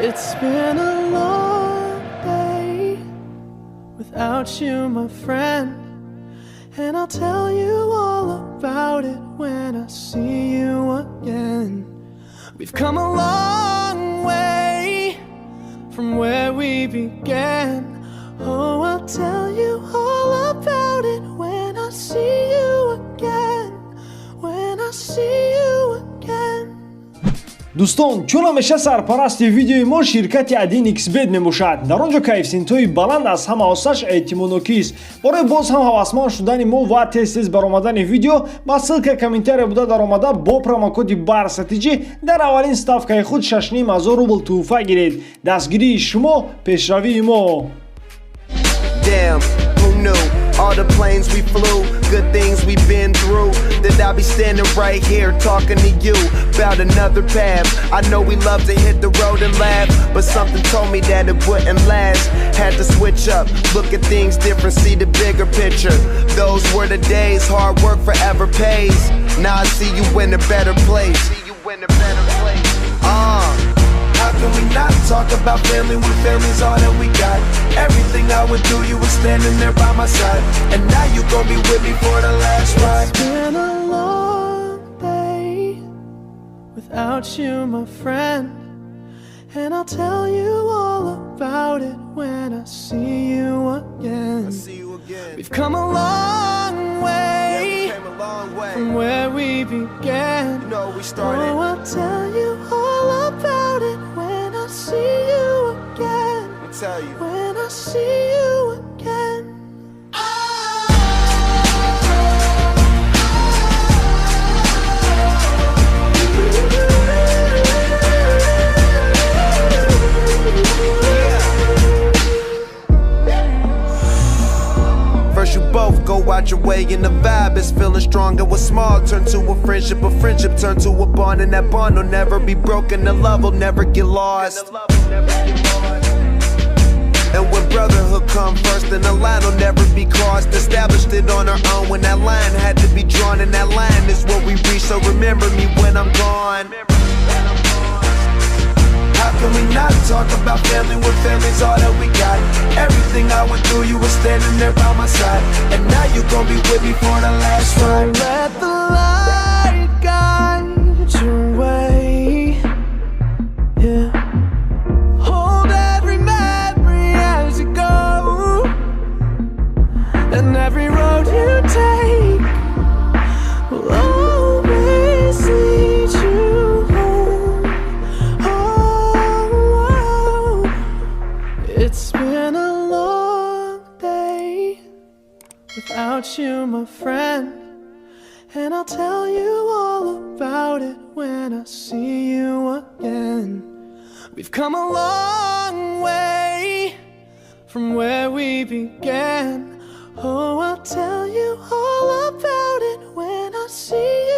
It's been a long day without you, my friend, and I'll tell you all about it when I see you again. We've come a long way from where we began. Oh, I'll tell you all about it when I see you again. When I see you again. Дӯстон, чун ҳамеша сарпарасти видеои мо ширкати Адин XBet мебошад. Дар он ҷо коэффициентҳои баланд аз ҳама осташ эҳтимолнокист. Барои боз ҳам ҳавасманд шудани мо ва тез-тез баромадани видео ба ссилкаи комментария буда даромада бо промокоди БАРСТЖ дар аввалин ставкаи худ 6500 рубл туҳфа гиред. Дастгирии шумо, пешравии мо. Damn, who knew? All the planes we flew, good things we've been through. That I'll be standing right here talking to you about another path. I know we love to hit the road and laugh, but something told me that it wouldn't last. Had to switch up, look at things different, see the bigger picture. Those were the days, hard work forever pays. Now I see you in a better place. How can we not talk about family when family's all that we got? Everything I would do, you were standing there by my side, and now you gon' be with me for the last ride. It's been a long day without you, my friend, and I'll tell you all about it when I see you again. We've come a long way from where we began. Oh, I'll tell you all about it when I see you again. When I see you again. First you both go out your way and the vibe is feeling strong. And what's small turn to a friendship turn to a bond, and that bond will never be broken, the love will never get lost. And when brotherhood come first, then the line will never be crossed. Established it on our own when that line had to be drawn, and that line is what we reach, so remember me when I'm gone. How can we not talk about family when family's all that we got? Everything I went through, you were standing there by my side, and now you gon' be with me for the last ride. Let the light guide your way. Yeah. Hold every memory as you go, and every road you take will always lead you home. Oh, it's been a long day without you, my friend, and I'll tell you all about it when I see you again. We've come a long way from where we began. Oh, I'll tell you all about it when I see you